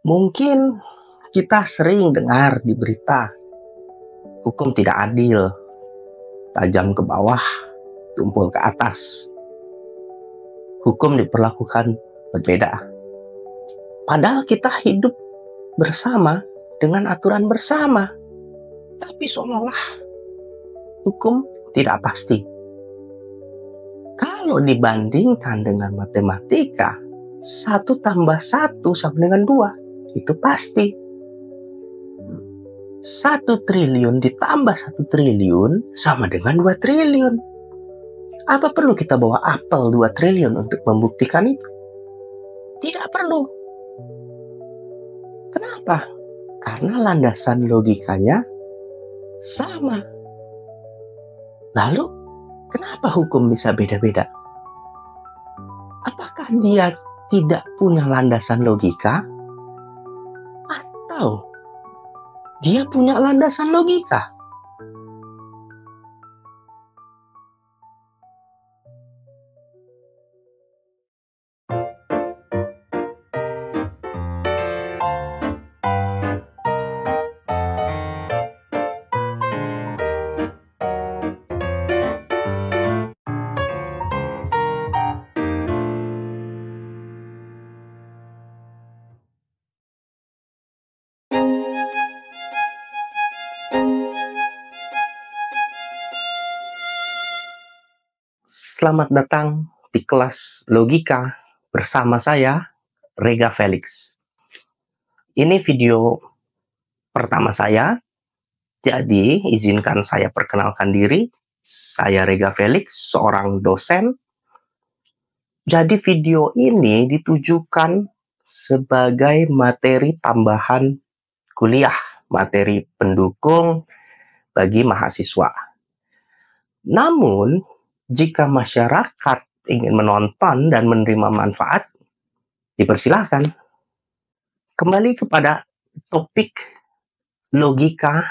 Mungkin kita sering dengar di berita, hukum tidak adil, tajam ke bawah, tumpul ke atas. Hukum diperlakukan berbeda. Padahal kita hidup bersama dengan aturan bersama. Tapi seolah hukum tidak pasti. Kalau dibandingkan dengan matematika, 1 tambah 1 sama dengan 2. Itu pasti. 1 triliun ditambah 1 triliun sama dengan 2 triliun. Apa perlu kita bawa apel 2 triliun untuk membuktikan itu? Tidak perlu. Kenapa? Karena landasan logikanya sama. Lalu, kenapa hukum bisa beda-beda? Apakah dia tidak punya landasan logika? Atau dia punya landasan logika? Selamat datang di kelas logika bersama saya, Rega Felix. Ini video pertama saya, jadi izinkan saya perkenalkan diri. Saya Rega Felix, seorang dosen. Jadi video ini ditujukan sebagai materi tambahan kuliah, materi pendukung bagi mahasiswa. Namun, jika masyarakat ingin menonton dan menerima manfaat, dipersilahkan. Kembali kepada topik logika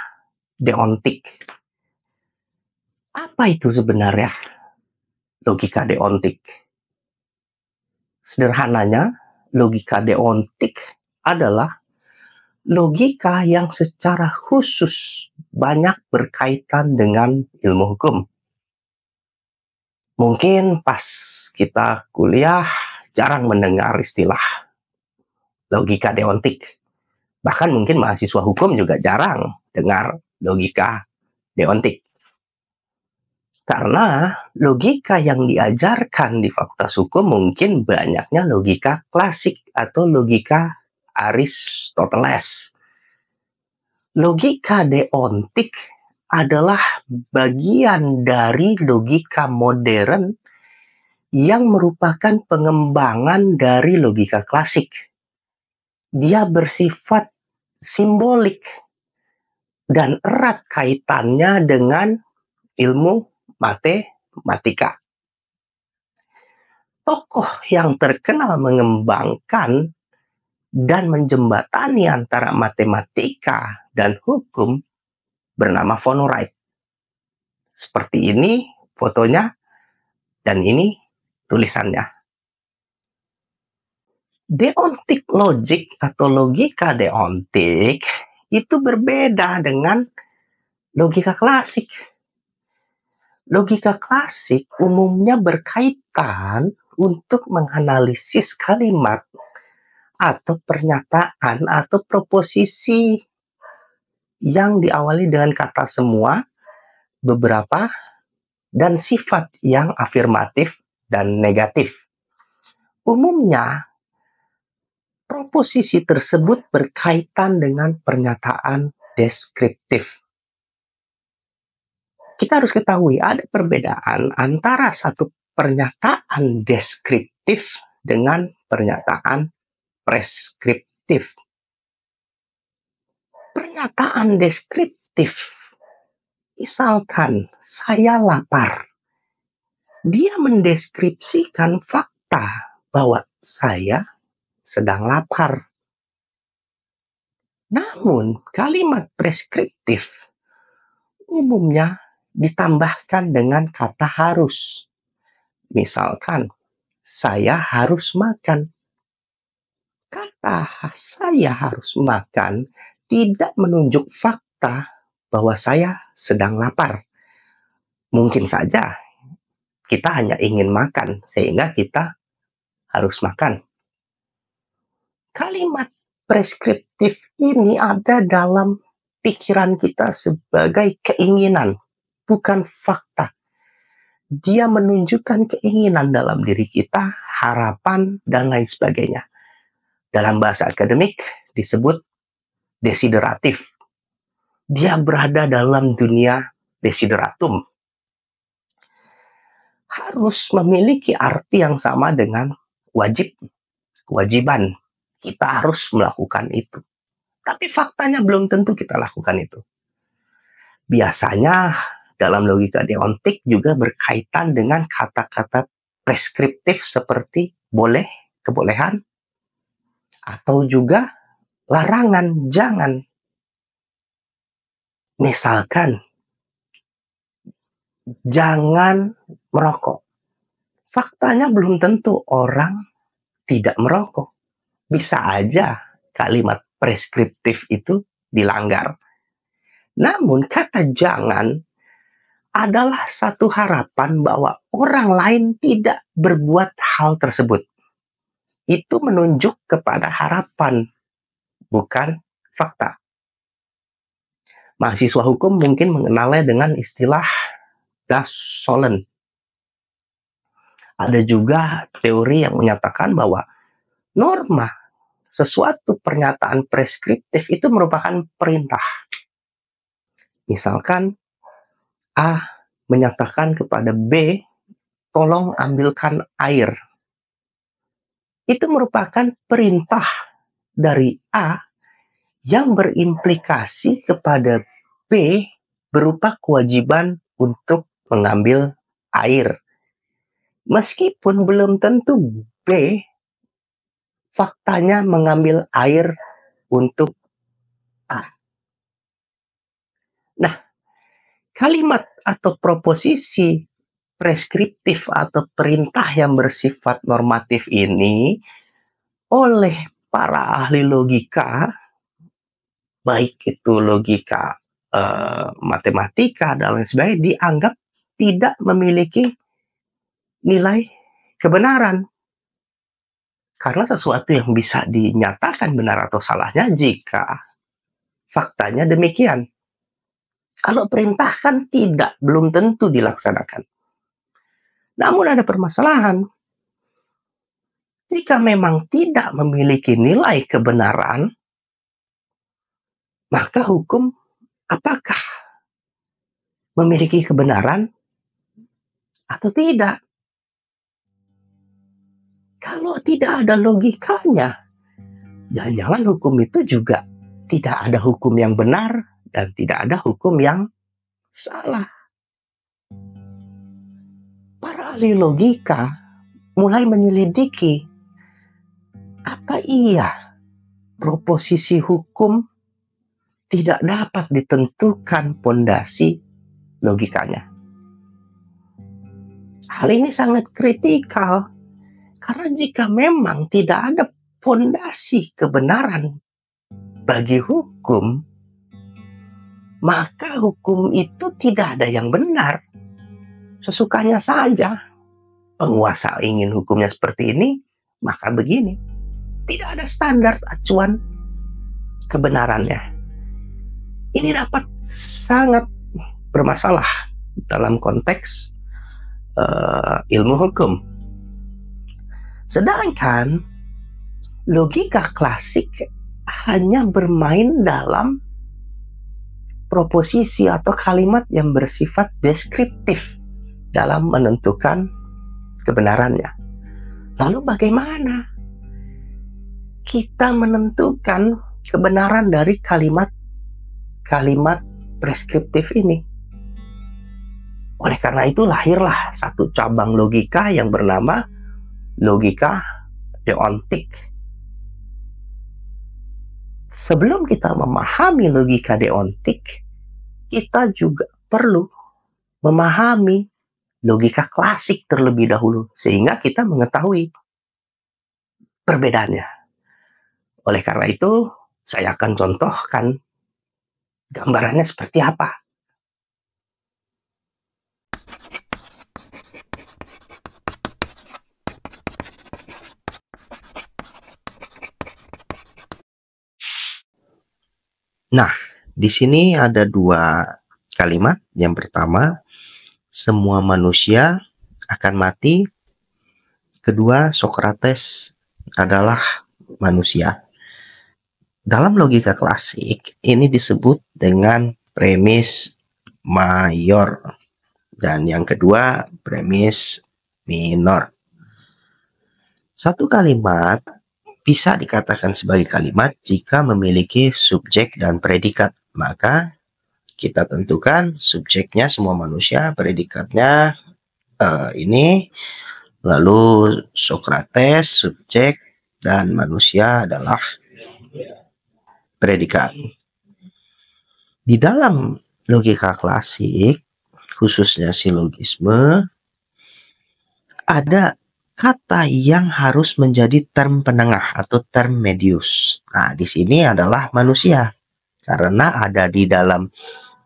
deontik. Apa itu sebenarnya logika deontik? Sederhananya, logika deontik adalah logika yang secara khusus banyak berkaitan dengan ilmu hukum. Mungkin pas kita kuliah jarang mendengar istilah logika deontik. Bahkan mungkin mahasiswa hukum juga jarang dengar logika deontik. Karena logika yang diajarkan di Fakultas Hukum mungkin banyaknya logika klasik atau logika Aristoteles. Logika deontik adalah bagian dari logika modern yang merupakan pengembangan dari logika klasik. Dia bersifat simbolik dan erat kaitannya dengan ilmu matematika. Tokoh yang terkenal mengembangkan dan menjembatani antara matematika dan hukum bernama von Wright. Seperti ini fotonya dan ini tulisannya. Deontic logic atau logika deontik itu berbeda dengan logika klasik. Logika klasik umumnya berkaitan untuk menganalisis kalimat atau pernyataan atau proposisi yang diawali dengan kata semua, beberapa, dan sifat yang afirmatif dan negatif. Umumnya, proposisi tersebut berkaitan dengan pernyataan deskriptif. Kita harus ketahui ada perbedaan antara satu pernyataan deskriptif dengan pernyataan preskriptif. Pernyataan deskriptif, misalkan saya lapar, dia mendeskripsikan fakta bahwa saya sedang lapar. Namun kalimat preskriptif umumnya ditambahkan dengan kata harus. Misalkan, saya harus makan. Kata saya harus makan tidak menunjuk fakta bahwa saya sedang lapar. Mungkin saja kita hanya ingin makan sehingga kita harus makan. Kalimat preskriptif ini ada dalam pikiran kita sebagai keinginan, bukan fakta. Dia menunjukkan keinginan dalam diri kita, harapan, dan lain sebagainya. Dalam bahasa akademik disebut desideratif. Dia berada dalam dunia desideratum. Harus memiliki arti yang sama dengan wajib, kewajiban. Kita harus melakukan itu. Tapi faktanya belum tentu kita lakukan itu. Biasanya dalam logika deontik juga berkaitan dengan kata-kata preskriptif seperti boleh, kebolehan, atau juga larangan, jangan. Misalkan, jangan merokok. Faktanya belum tentu orang tidak merokok. Bisa aja kalimat preskriptif itu dilanggar. Namun kata jangan adalah satu harapan bahwa orang lain tidak berbuat hal tersebut. Itu menunjuk kepada harapan, bukan fakta. Mahasiswa hukum mungkin mengenalnya dengan istilah das Sollen. Ada juga teori yang menyatakan bahwa norma, sesuatu pernyataan preskriptif itu merupakan perintah. Misalkan A menyatakan kepada B, tolong ambilkan air. Itu merupakan perintah dari A yang berimplikasi kepada B berupa kewajiban untuk mengambil air. Meskipun belum tentu B faktanya mengambil air untuk A. Nah, kalimat atau proposisi preskriptif atau perintah yang bersifat normatif ini oleh para ahli logika, baik itu logika matematika dan lain sebagainya, dianggap tidak memiliki nilai kebenaran. Karena sesuatu yang bisa dinyatakan benar atau salahnya jika faktanya demikian. Kalau perintah kan tidak, belum tentu dilaksanakan. Namun ada permasalahan. Jika memang tidak memiliki nilai kebenaran, maka hukum apakah memiliki kebenaran atau tidak? Kalau tidak ada logikanya, jangan-jangan hukum itu juga tidak ada hukum yang benar dan tidak ada hukum yang salah. Para ahli logika mulai menyelidiki apa iya proposisi hukum tidak dapat ditentukan pondasi logikanya. Hal ini sangat kritikal karena jika memang tidak ada pondasi kebenaran bagi hukum, maka hukum itu tidak ada yang benar. Sesukanya saja. Penguasa ingin hukumnya seperti ini, maka begini. Tidak ada standar acuan kebenarannya. Ini dapat sangat bermasalah dalam konteks ilmu hukum. Sedangkan logika klasik hanya bermain dalam proposisi atau kalimat yang bersifat deskriptif dalam menentukan kebenarannya. Lalu bagaimana kita menentukan kebenaran dari kalimat preskriptif ini? Oleh karena itu lahirlah satu cabang logika yang bernama logika deontik. Sebelum kita memahami logika deontik, kita juga perlu memahami logika klasik terlebih dahulu, sehingga kita mengetahui perbedaannya. Oleh karena itu, saya akan contohkan gambarannya seperti apa. Nah, di sini ada dua kalimat. Yang pertama, semua manusia akan mati. Kedua, Socrates adalah manusia. Dalam logika klasik, ini disebut dengan premis mayor. Dan yang kedua, premis minor. Satu kalimat bisa dikatakan sebagai kalimat jika memiliki subjek dan predikat. Maka kita tentukan subjeknya semua manusia, predikatnya ini, lalu Socrates subjek dan manusia adalah predikat. Di dalam logika klasik, khususnya silogisme, ada kata yang harus menjadi term penengah atau term medius. Nah, di sini adalah manusia. Karena ada di dalam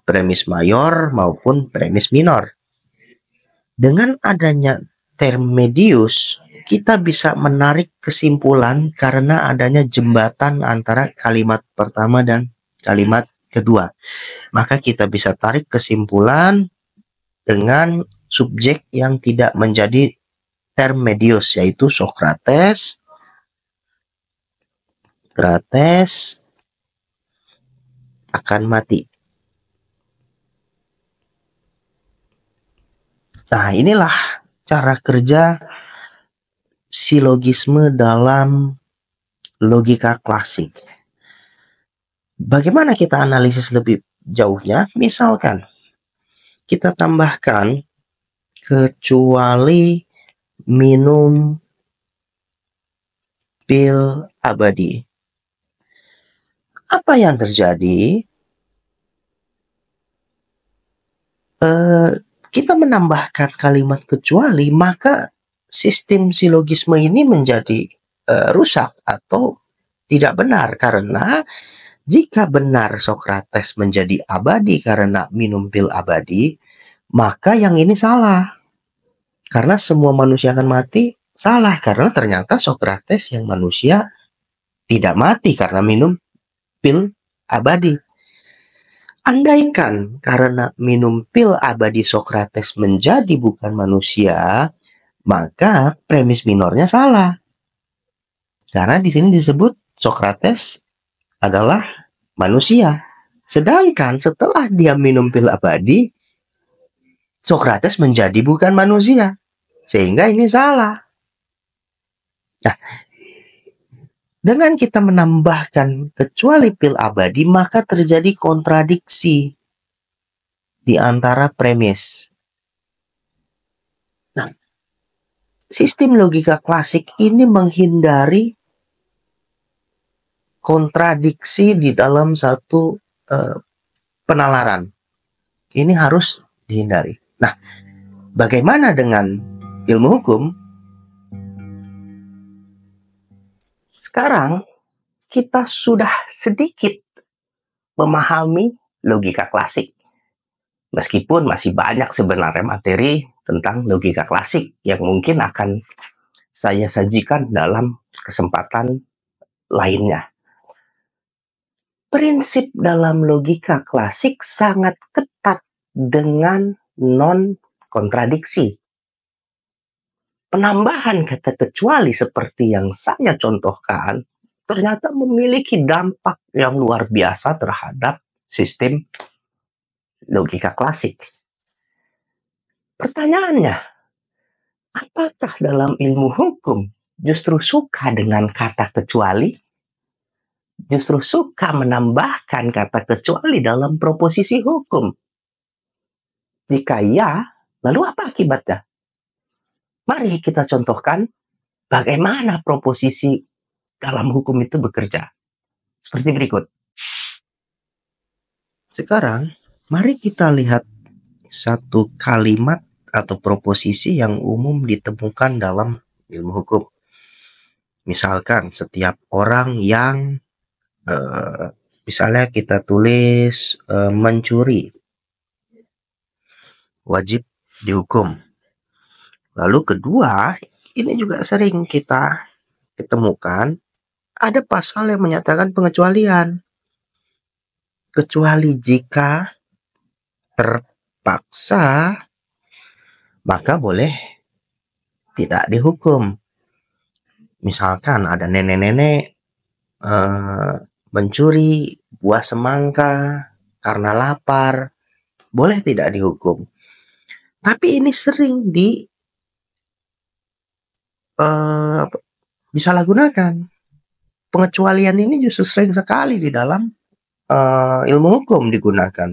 premis mayor maupun premis minor. Dengan adanya term medius, kita bisa menarik kesimpulan karena adanya jembatan antara kalimat pertama dan kalimat kedua. Maka kita bisa tarik kesimpulan dengan subjek yang tidak menjadi term medius, yaitu Socrates akan mati. Nah, inilah cara kerja silogisme dalam logika klasik. Bagaimana kita analisis lebih jauhnya? Misalkan kita tambahkan kecuali minum pil abadi. Apa yang terjadi? Kita menambahkan kalimat kecuali, maka sistem silogisme ini menjadi rusak atau tidak benar. Karena jika benar Socrates menjadi abadi karena minum pil abadi, maka yang ini salah. Karena semua manusia akan mati, salah. Karena ternyata Socrates yang manusia tidak mati karena minum pil abadi. Andaikan karena minum pil abadi Socrates menjadi bukan manusia, maka premis minornya salah. Karena di sini disebut Socrates adalah manusia. Sedangkan setelah dia minum pil abadi, Socrates menjadi bukan manusia. Sehingga ini salah. Nah, dengan kita menambahkan kecuali pil abadi, maka terjadi kontradiksi di antara premis. Nah, sistem logika klasik ini menghindari kontradiksi di dalam satu penalaran. Ini harus dihindari. Nah, bagaimana dengan ilmu hukum? Sekarang kita sudah sedikit memahami logika klasik. Meskipun masih banyak sebenarnya materi tentang logika klasik yang mungkin akan saya sajikan dalam kesempatan lainnya. Prinsip dalam logika klasik sangat ketat dengan non-kontradiksi. Penambahan kata kecuali seperti yang saya contohkan ternyata memiliki dampak yang luar biasa terhadap sistem logika klasik. Pertanyaannya, apakah dalam ilmu hukum justru suka dengan kata kecuali? Justru suka menambahkan kata kecuali dalam proposisi hukum? Jika ya, lalu apa akibatnya? Mari kita contohkan bagaimana proposisi dalam hukum itu bekerja. Seperti berikut. Sekarang, mari kita lihat satu kalimat atau proposisi yang umum ditemukan dalam ilmu hukum. Misalkan setiap orang yang misalnya kita tulis mencuri, wajib dihukum. Lalu kedua, ini juga sering kita ketemukan, ada pasal yang menyatakan pengecualian. Kecuali jika terpaksa, maka boleh tidak dihukum. Misalkan ada nenek-nenek mencuri buah semangka karena lapar, boleh tidak dihukum. Tapi ini sering disalahgunakan. Pengecualian ini justru sering sekali di dalam ilmu hukum digunakan.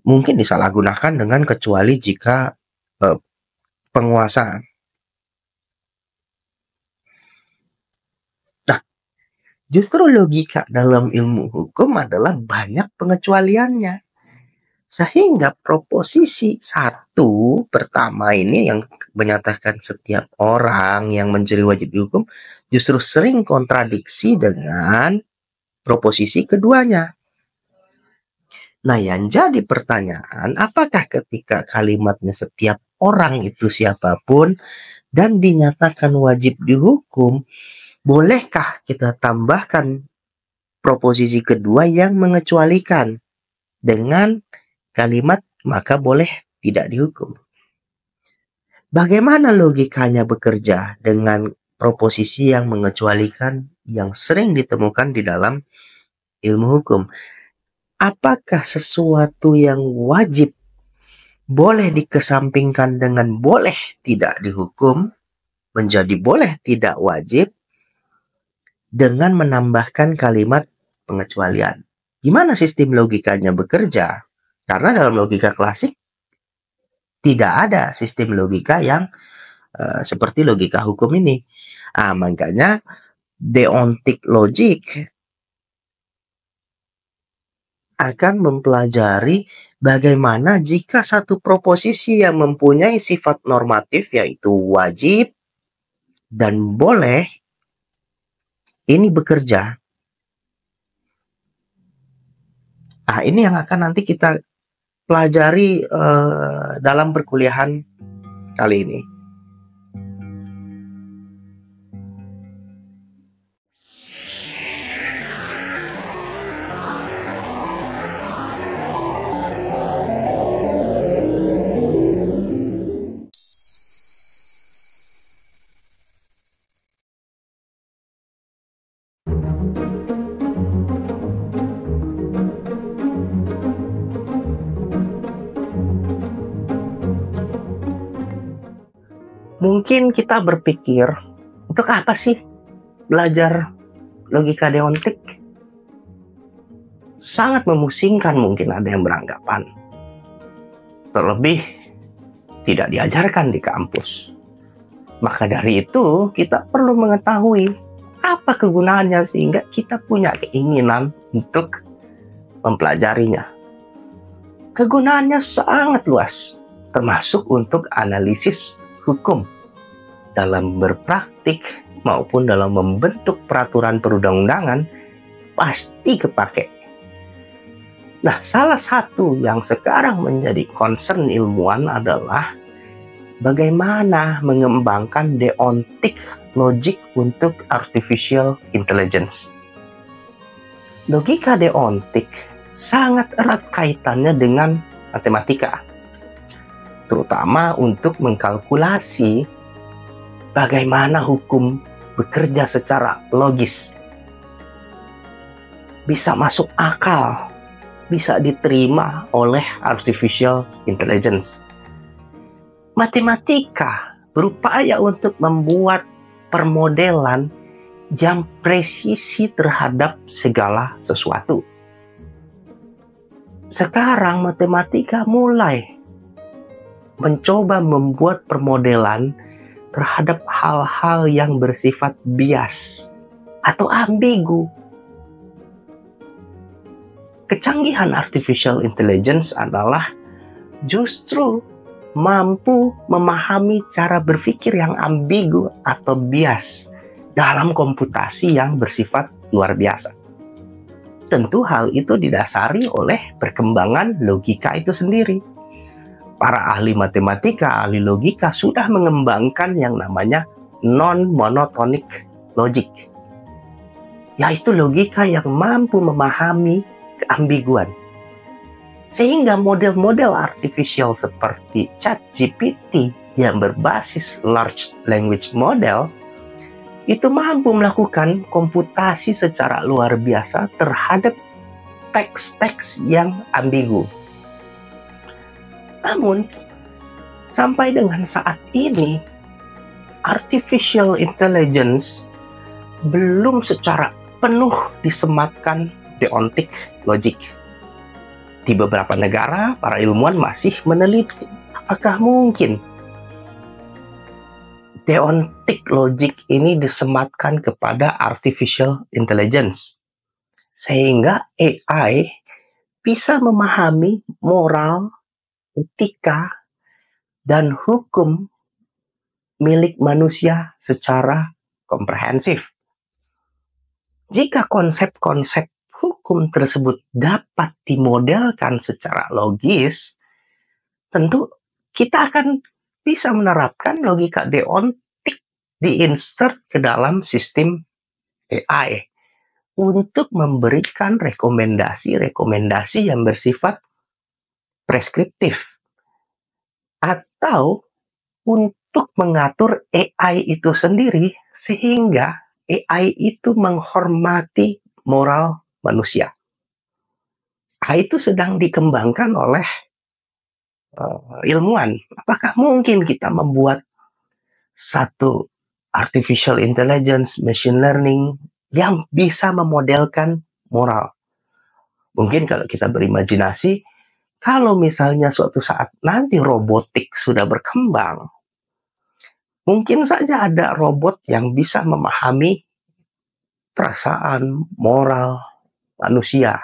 Mungkin disalahgunakan dengan kecuali jika penguasa. Nah, justru logika dalam ilmu hukum adalah banyak pengecualiannya. Sehingga proposisi 1 pertama ini yang menyatakan setiap orang yang mencuri wajib dihukum justru sering kontradiksi dengan proposisi keduanya. Nah, yang jadi pertanyaan, apakah ketika kalimatnya setiap orang itu siapapun dan dinyatakan wajib dihukum, bolehkah kita tambahkan proposisi kedua yang mengecualikan dengan kalimat maka boleh tidak dihukum? Bagaimana logikanya bekerja dengan proposisi yang mengecualikan yang sering ditemukan di dalam ilmu hukum? Apakah sesuatu yang wajib boleh dikesampingkan dengan boleh tidak dihukum menjadi boleh tidak wajib dengan menambahkan kalimat pengecualian? Gimana sistem logikanya bekerja? Karena dalam logika klasik tidak ada sistem logika yang seperti logika hukum ini. Makanya deontic logic akan mempelajari bagaimana jika satu proposisi yang mempunyai sifat normatif yaitu wajib dan boleh ini bekerja. Ini yang akan nanti kita pelajari dalam perkuliahan kali ini. Mungkin kita berpikir, untuk apa sih belajar logika deontik? Sangat memusingkan mungkin ada yang beranggapan. Terlebih tidak diajarkan di kampus. Maka dari itu kita perlu mengetahui apa kegunaannya sehingga kita punya keinginan untuk mempelajarinya. Kegunaannya sangat luas, termasuk untuk analisis hukum dalam berpraktik maupun dalam membentuk peraturan perundang-undangan pasti kepake. Nah, salah satu yang sekarang menjadi concern ilmuwan adalah bagaimana mengembangkan deontic logic untuk artificial intelligence. Logika deontik sangat erat kaitannya dengan matematika, terutama untuk mengkalkulasi bagaimana hukum bekerja secara logis, bisa masuk akal, bisa diterima oleh artificial intelligence. Matematika berupaya untuk membuat permodelan yang presisi terhadap segala sesuatu. Sekarang matematika mulai mencoba membuat permodelan terhadap hal-hal yang bersifat bias atau ambigu. Kecanggihan artificial intelligence adalah justru mampu memahami cara berpikir yang ambigu atau bias dalam komputasi yang bersifat luar biasa. Tentu hal itu didasari oleh perkembangan logika itu sendiri. Para ahli matematika, ahli logika sudah mengembangkan yang namanya non-monotonic logic, yaitu logika yang mampu memahami keambiguan. Sehingga model-model artificial seperti ChatGPT yang berbasis large language model itu mampu melakukan komputasi secara luar biasa terhadap teks-teks yang ambigu. Namun, sampai dengan saat ini, artificial intelligence belum secara penuh disematkan deontic logic. Di beberapa negara, para ilmuwan masih meneliti apakah mungkin deontic logic ini disematkan kepada artificial intelligence, sehingga AI bisa memahami moral, etika, dan hukum milik manusia secara komprehensif. Jika konsep-konsep hukum tersebut dapat dimodelkan secara logis, tentu kita akan bisa menerapkan logika deontik diinsert ke dalam sistem AI untuk memberikan rekomendasi-rekomendasi yang bersifat preskriptif, atau untuk mengatur AI itu sendiri sehingga AI itu menghormati moral manusia. itu sedang dikembangkan oleh ilmuwan. Apakah mungkin kita membuat satu artificial intelligence, machine learning yang bisa memodelkan moral? Mungkin kalau kita berimajinasi, kalau misalnya suatu saat nanti robotik sudah berkembang, mungkin saja ada robot yang bisa memahami perasaan, moral manusia.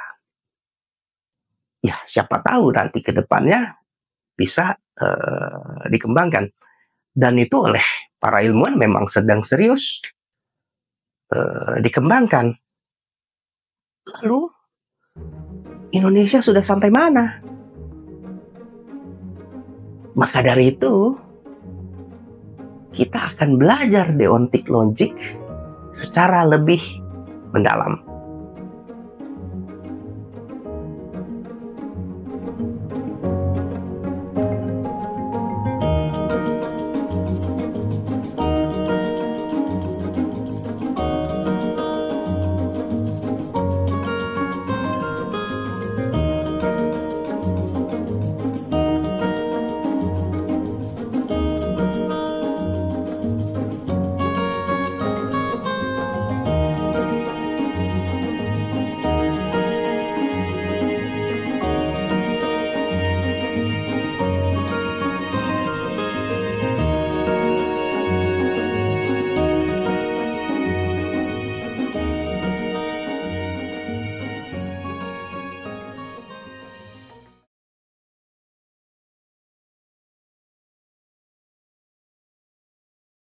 Ya, siapa tahu nanti ke depannya bisa dikembangkan. Dan itu oleh para ilmuwan memang sedang serius dikembangkan. Lalu, Indonesia sudah sampai mana? Maka dari itu, kita akan belajar deontic logic secara lebih mendalam.